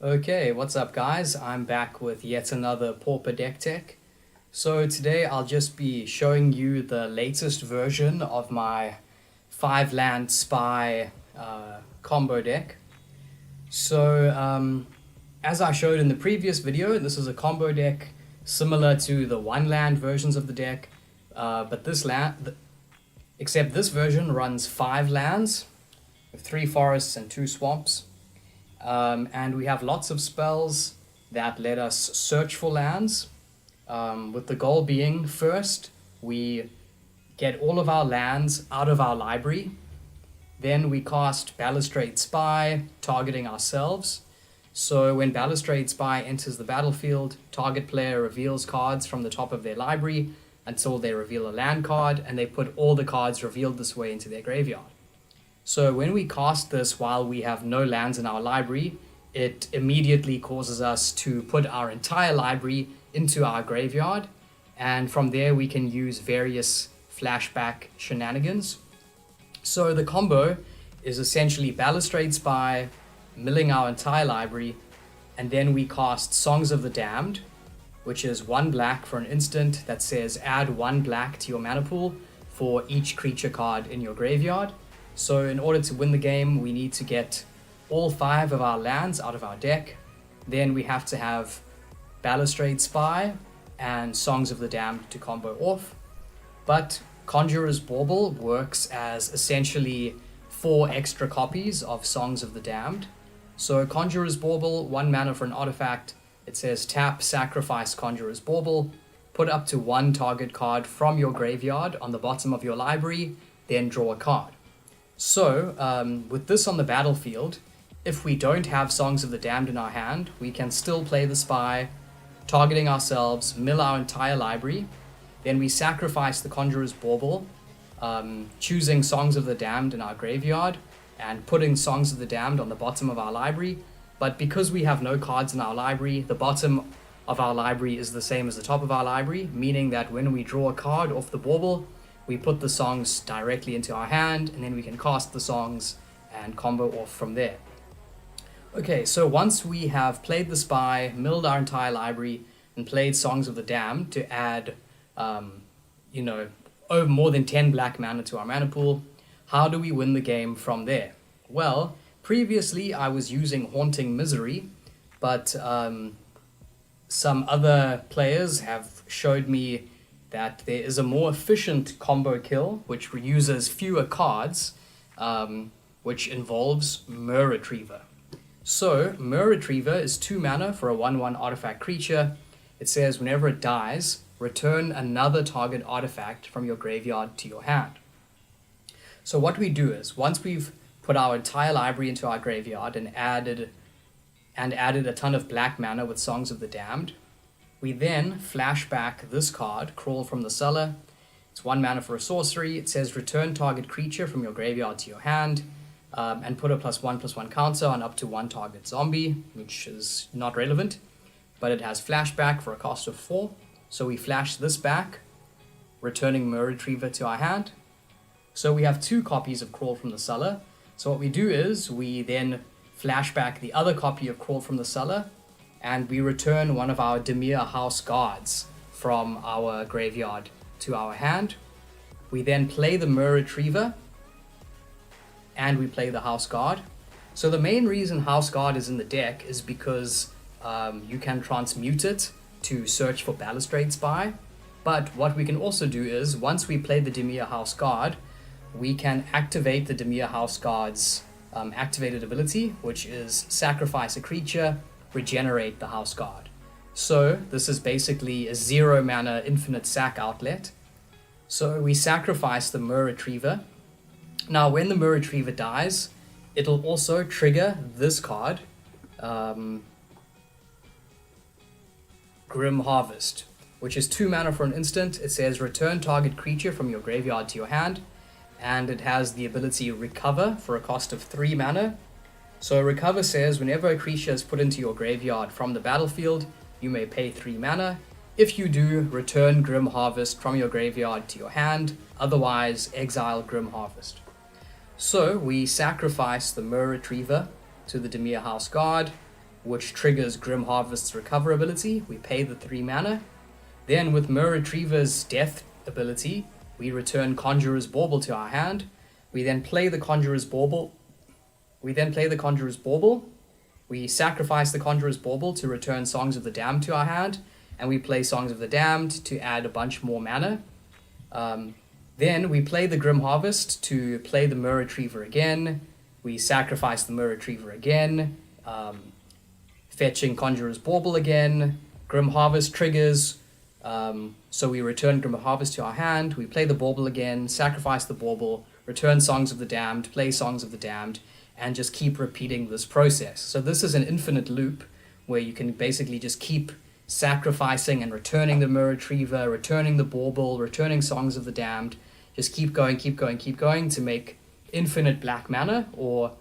Okay, what's up guys? I'm back with yet another Pauper deck tech. So today I'll just be showing you the latest version of my 5-land spy combo deck. So as I showed in the previous video, this is a combo deck similar to the 1-land versions of the deck, but except this version runs 5 lands with 3 forests and 2 swamps. And we have lots of spells that let us search for lands, with the goal being, first, we get all of our lands out of our library. Then we cast Balustrade Spy, targeting ourselves. So when Balustrade Spy enters the battlefield, target player reveals cards from the top of their library until they reveal a land card, and they put all the cards revealed this way into their graveyard. So when we cast this while we have no lands in our library, it immediately causes us to put our entire library into our graveyard, and from there we can use various flashback shenanigans. So the combo is essentially Balustrade Spy, milling our entire library, and then we cast Songs of the Damned, which is 1 black for an instant that says add 1 black to your mana pool for each creature card in your graveyard. So in order to win the game, we need to get all 5 of our lands out of our deck. Then we have to have Balustrade Spy and Songs of the Damned to combo off. But Conjurer's Bauble works as essentially 4 extra copies of Songs of the Damned. So Conjurer's Bauble, 1 mana for an artifact. It says tap, sacrifice Conjurer's Bauble, put up to 1 target card from your graveyard on the bottom of your library, then draw a card. So, with this on the battlefield, if we don't have Songs of the Damned in our hand, we can still play the Spy, targeting ourselves, mill our entire library, then we sacrifice the Conjurer's Bauble, choosing Songs of the Damned in our graveyard, and putting Songs of the Damned on the bottom of our library. But because we have no cards in our library, the bottom of our library is the same as the top of our library, meaning that when we draw a card off the Bauble, we put the songs directly into our hand, and then we can cast the songs and combo off from there. Okay, so once we have played the Spy, milled our entire library, and played Songs of the Damned to add, over more than 10 black mana to our mana pool, how do we win the game from there? Well, previously I was using Haunting Misery, but some other players have showed me that there is a more efficient combo kill, which uses fewer cards, which involves Mer Retriever. So, Mer Retriever is 2 mana for a 1/1 artifact creature. It says whenever it dies, return another target artifact from your graveyard to your hand. So what we do is, once we've put our entire library into our graveyard and added a ton of black mana with Songs of the Damned, we then flash back this card, Crawl from the Cellar. It's 1 mana for a sorcery. It says return target creature from your graveyard to your hand, and put a +1/+1 counter on up to 1 target zombie, which is not relevant, but it has flashback for a cost of 4. So we flash this back, returning Mer Retriever to our hand. So we have 2 copies of Crawl from the Cellar. So what we do is we then flash back the other copy of Crawl from the Cellar, and we return one of our Dimir House Guards from our graveyard to our hand. We then play the Mer Retriever, and we play the House Guard. So the main reason House Guard is in the deck is because you can transmute it to search for Balustrade Spy. But what we can also do is, once we play the Dimir House Guard, we can activate the Dimir House Guard's activated ability, which is sacrifice a creature, regenerate the House Guard. So this is basically a 0 mana infinite sack outlet. So we sacrifice the Mer Retriever. Now when the Mer Retriever dies, it'll also trigger this card, Grim Harvest, which is 2 mana for an instant. It says return target creature from your graveyard to your hand, and it has the ability Recover for a cost of 3 mana. So Recover says whenever a creature is put into your graveyard from the battlefield, you may pay 3 mana. If you do, return Grim Harvest from your graveyard to your hand, otherwise exile Grim Harvest. So we sacrifice the Mer Retriever to the Dimir House Guard, which triggers Grim Harvest's recover ability. We pay the 3 mana. Then with Mer Retriever's death ability, we return Conjurer's Bauble to our hand. We then play the Conjurer's Bauble. We sacrifice the Conjurer's Bauble to return Songs of the Damned to our hand, and we play Songs of the Damned to add a bunch more mana. Then we play the Grim Harvest to play the Mer Retriever again. We sacrifice the Mer Retriever again, fetching Conjurer's Bauble again. Grim Harvest triggers, so we return Grim Harvest to our hand. We play the Bauble again, sacrifice the Bauble, return Songs of the Damned, play Songs of the Damned, and just keep repeating this process. So this is an infinite loop where you can basically just keep sacrificing and returning the Mer Retriever, returning the Bauble, returning Songs of the Damned. Just keep going to make infinite black mana, or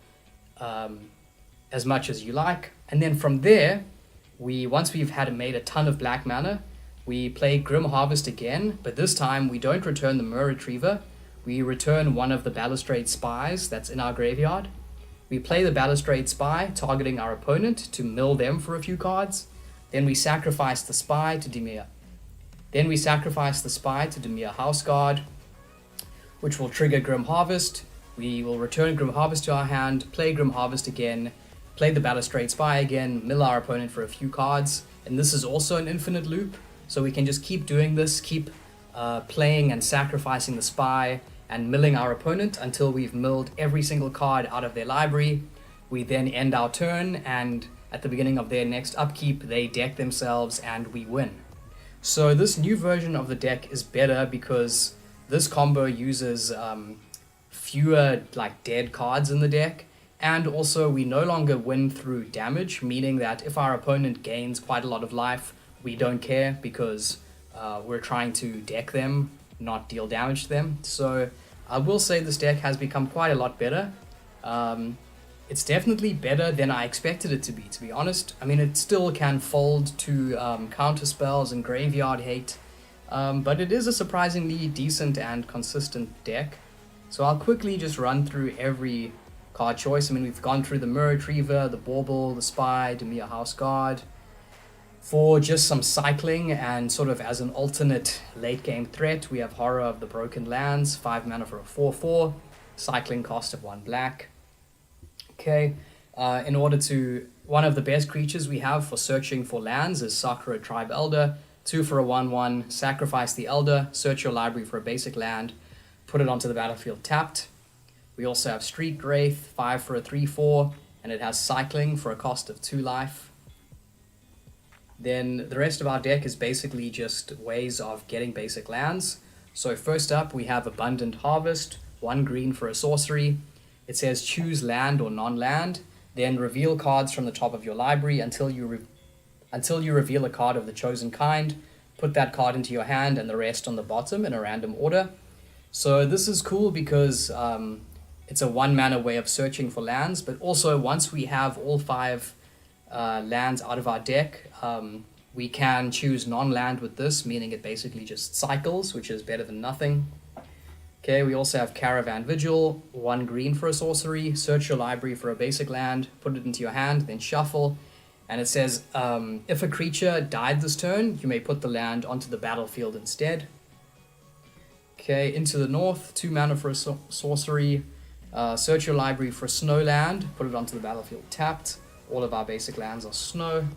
as much as you like. And then from there, once we've made a ton of black mana, we play Grim Harvest again, but this time we don't return the Mer Retriever. We return one of the Balustrade Spies that's in our graveyard. We play the Balustrade Spy, targeting our opponent to mill them for a few cards. Then we sacrifice the Spy to Dimir. House Guard, which will trigger Grim Harvest. We will return Grim Harvest to our hand, play Grim Harvest again, play the Balustrade Spy again, mill our opponent for a few cards. And this is also an infinite loop, so we can just keep doing this, keep playing and sacrificing the Spy and milling our opponent until we've milled every single card out of their library. We then end our turn, and at the beginning of their next upkeep, they deck themselves and we win. So this new version of the deck is better because this combo uses fewer dead cards in the deck, and also we no longer win through damage, meaning that if our opponent gains quite a lot of life, we don't care because we're trying to deck them, not deal damage to them. So I will say this deck has become quite a lot better. It's definitely better than I expected it to be honest. I mean, it still can fold to counter spells and graveyard hate, but it is a surprisingly decent and consistent deck. So I'll quickly just run through every card choice. I mean, we've gone through the Mer Retriever, the Bauble, the Spy, Dimir House Guard. For just some cycling and sort of as an alternate late game threat, we have Horror of the Broken Lands, 5 mana for a 4/4, cycling cost of 1 black. Okay, one of the best creatures we have for searching for lands is Sakura Tribe Elder, 2 for a 1/1, sacrifice the Elder, search your library for a basic land, put it onto the battlefield tapped. We also have Street Wraith, 5 for a 3/4, and it has cycling for a cost of 2 life. Then the rest of our deck is basically just ways of getting basic lands. So first up, we have Abundant Harvest, 1 green for a sorcery. It says choose land or non-land, then reveal cards from the top of your library until you reveal a card of the chosen kind. Put that card into your hand and the rest on the bottom in a random order. So this is cool because it's a 1 mana way of searching for lands, but also once we have all 5 lands out of our deck, we can choose non-land with this, meaning it basically just cycles, which is better than nothing. Okay, we also have Caravan Vigil, 1 green for a sorcery, search your library for a basic land, put it into your hand, then shuffle, and it says if a creature died this turn, you may put the land onto the battlefield instead. Okay, Into the North, 2 mana for a sorcery, search your library for a snow land, put it onto the battlefield tapped. All of our basic lands are snow.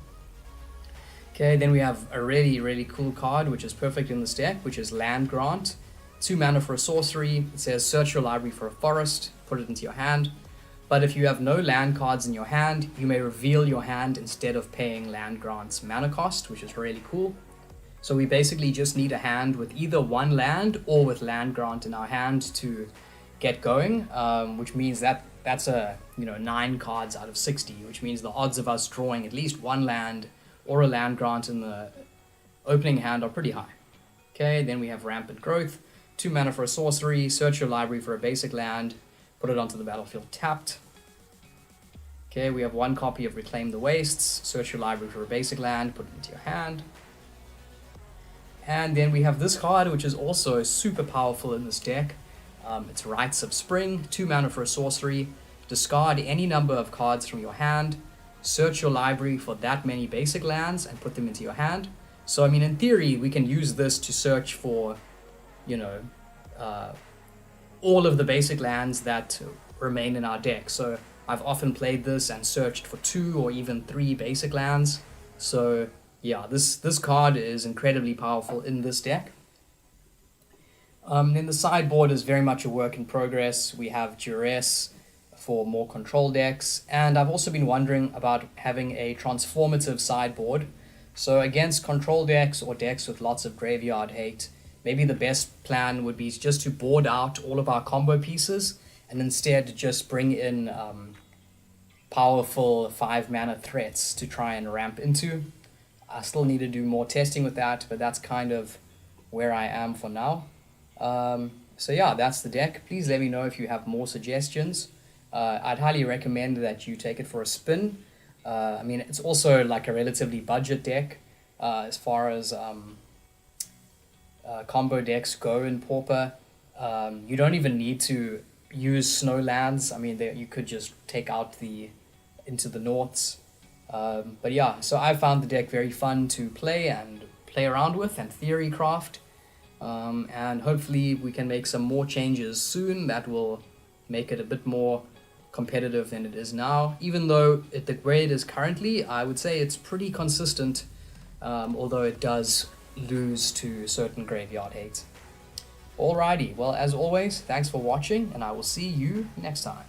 Okay, then we have a really cool card which is perfect in this deck, which is Land Grant. 2 mana for a sorcery. It says search your library for a forest, put it into your hand. But if you have no land cards in your hand, you may reveal your hand instead of paying Land Grant's mana cost, which is really cool. So we basically just need a hand with either 1 land or with Land Grant in our hand to get going, which means that's a 9 cards out of 60, which means the odds of us drawing at least 1 land or a Land Grant in the opening hand are pretty high. Okay, then we have Rampant Growth, 2 mana for a sorcery, search your library for a basic land, put it onto the battlefield tapped. Okay, we have 1 copy of Reclaim the Wastes, search your library for a basic land, put it into your hand. And then we have this card, which is also super powerful in this deck. It's Rites of Spring, 2 mana for a sorcery, discard any number of cards from your hand, search your library for that many basic lands and put them into your hand. So I mean, in theory, we can use this to search for, you know, all of the basic lands that remain in our deck. So I've often played this and searched for 2 or even 3 basic lands. So yeah, this card is incredibly powerful in this deck. Then the sideboard is very much a work in progress. We have Duress for more control decks, and I've also been wondering about having a transformative sideboard. So against control decks or decks with lots of graveyard hate, maybe the best plan would be just to board out all of our combo pieces and instead just bring in powerful 5-mana threats to try and ramp into. I still need to do more testing with that, but that's kind of where I am for now. So yeah, that's the deck. Please let me know if you have more suggestions. I'd highly recommend that you take it for a spin. I mean, it's also like a relatively budget deck as far as combo decks go in Pauper. You don't even need to use snow lands. I mean, you could just take out into the Norths. But yeah, so I found the deck very fun to play around with and theory craft. And hopefully we can make some more changes soon that will make it a bit more competitive than it is now. Even though the way it is currently, I would say it's pretty consistent, although it does lose to certain graveyard hate. Alrighty, well, as always, thanks for watching, and I will see you next time.